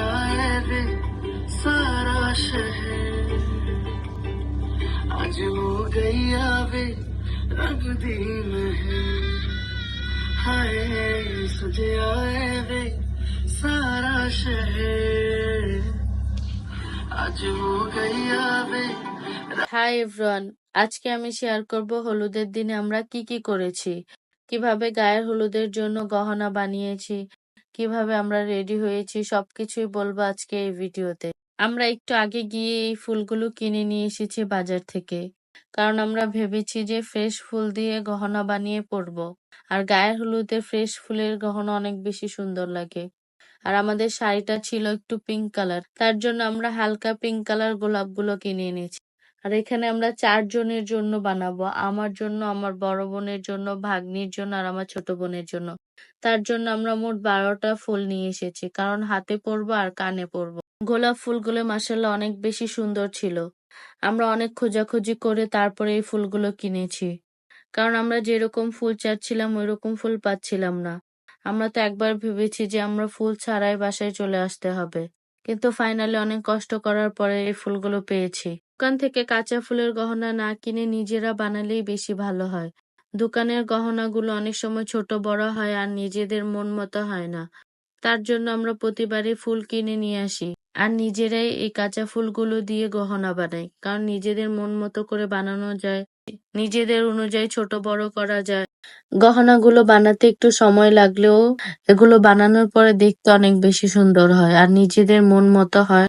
आए वे सारा शहर आज हो गई आवे रंग दी महर हाय सजे आए वे सारा शहर आज हो गई आवे। হাই এভরিওয়ান, আজকে আমি শেয়ার করব হলুদের দিনে আমরা কি কি করেছি, কিভাবে গায়ের হলুদের জন্য গহনা বানিয়েছি, কিভাবে আমরা রেডি হয়েছি, সবকিছুই বলবো আজকে এই ভিডিওতে। আমরা একটু আগে গিয়ে এই ফুলগুলো কিনে নিয়ে এসেছি বাজার থেকে, কারণ আমরা ভেবেছি যে ফ্রেশ ফুল দিয়ে গহনা বানিয়ে পরবো। আর গায়ের হলুদে ফ্রেশ ফুলের গহনা অনেক বেশি সুন্দর লাগে। আর আমাদের শাড়িটা ছিল একটু পিঙ্ক কালার, তার জন্য আমরা হালকা পিঙ্ক কালার গোলাপগুলো কিনে এনেছি। আর এখানে আমরা 4 জনের জন্য বানাবো, আমার জন্য, আমার বড় বোনের জন্য, ভাগ্নির জন্য আর আমার ছোট বোনের জন্য। তার জন্য আমরা মোট 12টা ফুল নিয়ে এসেছি, কারণ হাতে পরবো আর কানে পরবো। গোলাপ ফুলগুলো মাশাআল্লাহ অনেক বেশি সুন্দর ছিল। আমরা অনেক খোঁজাখুঁজি করে তারপরে এই ফুলগুলো কিনেছি, কারণ আমরা যেরকম ফুল চাচ্ছিলাম ওইরকম ফুল পাচ্ছিলাম না। আমরা তো একবার ভেবেছি যে আমরা ফুল ছাড়াই বাসায় চলে আসতে হবে, কিন্তু ফাইনালি অনেক কষ্ট করার পরে এই ফুলগুলো পেয়েছি। দোকান থেকে কাঁচা ফুলের গহনা না কিনে নিজেরা বানালেই বেশি ভালো হয়। দোকানের গহনাগুলো অনেক সময় ছোট বড় হয় আর নিজেদের মন মতো হয় না। তার জন্য আমরা প্রতিবারই ফুল কিনে নিয়ে আসি আর নিজেরাই এই কাঁচা ফুলগুলো দিয়ে গহনা বানাই, কারণ নিজেদের মন মতো করে বানানো যায়, নিজেদের অনুযায়ী ছোট বড় করা যায়। গহনাগুলো বানাতে একটু সময় লাগলেও এগুলো বানানোর পরে দেখতে অনেক বেশি সুন্দর হয় আর নিজেদের মন মতো হয়।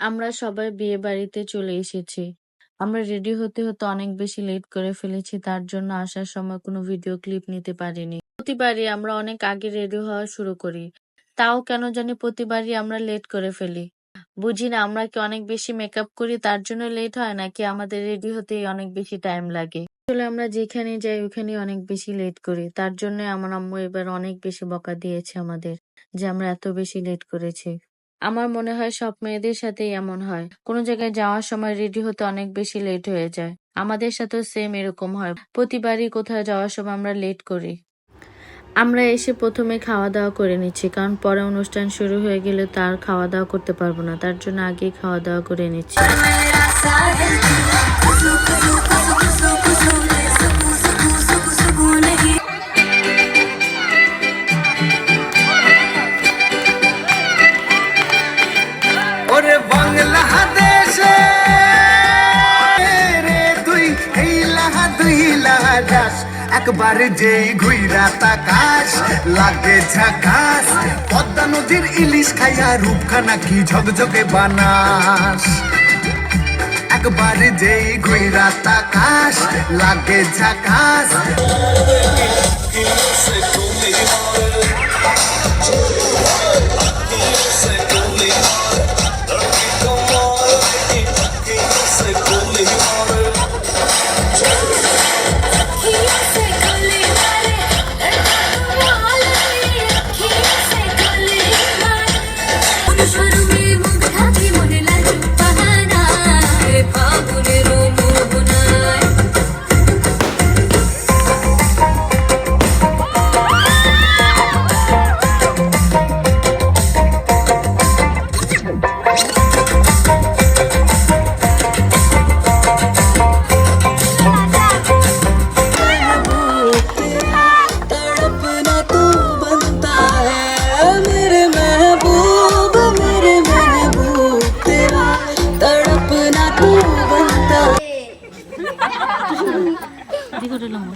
আমরা সবাই বিয়ে বাড়িতে চলে এসেছি। আমরা রেডি হতে হতে অনেক বেশি লেট করে ফেলেছি, তার জন্য আসার সময় কোনো ভিডিও ক্লিপ নিতে পারিনি। প্রতিবারই আমরা অনেক আগে রেডি হওয়া শুরু করি, তাও কেন জানি প্রতিবারই আমরা লেট করে ফেলি। বুঝি না আমরা কি অনেক বেশি মেকআপ করি তার জন্য লেট হয়, নাকি আমাদের রেডি হতেই অনেক বেশি টাইম লাগে। আসলে আমরা যেখানে যাই ওখানে অনেক বেশি লেট করি, তার জন্য আমার আম্মু এবার অনেক বেশি বকা দিয়েছে আমাদের যে আমরা এত বেশি লেট করেছি। আমার মনে হয় সব মেয়েদের সাথেই এমন হয়, কোনো জায়গায় যাওয়ার সময় রেডি হতে অনেক বেশি লেট হয়ে যায়। আমাদের সাথেও সেম এরকম হয়, প্রতিবারই কোথাও যাওয়ার সময় আমরা লেট করি। আমরা এসে প্রথমে খাওয়া দাওয়া করে নিচ্ছি, কারণ পরে অনুষ্ঠান শুরু হয়ে গেলে তার খাওয়া দাওয়া করতে পারবো না, তার জন্য আগেই খাওয়া দাওয়া করে নিচ্ছি। একবার যেই ঘুইরা তাকাস লাগে ঝাকাস, পদ্মা নদীর ইলিশ খাইয়া রূপখানা কি ঝকঝকে বানাস। একবার যেই ঘুইরা তাকাস লাগে ঝাকাস।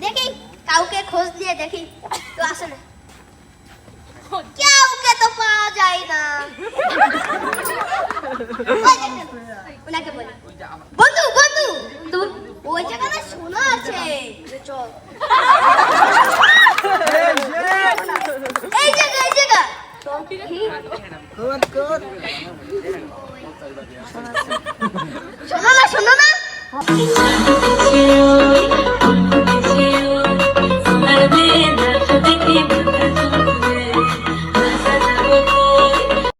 দেখি কাউকে খোঁজ দিয়ে দেখি তো আসে না, কাউকে তো পাওয়া যায় না। ওনাকে বলি বন্ধু বন্ধু, ওই জায়গাটা শোনা আছে, চল।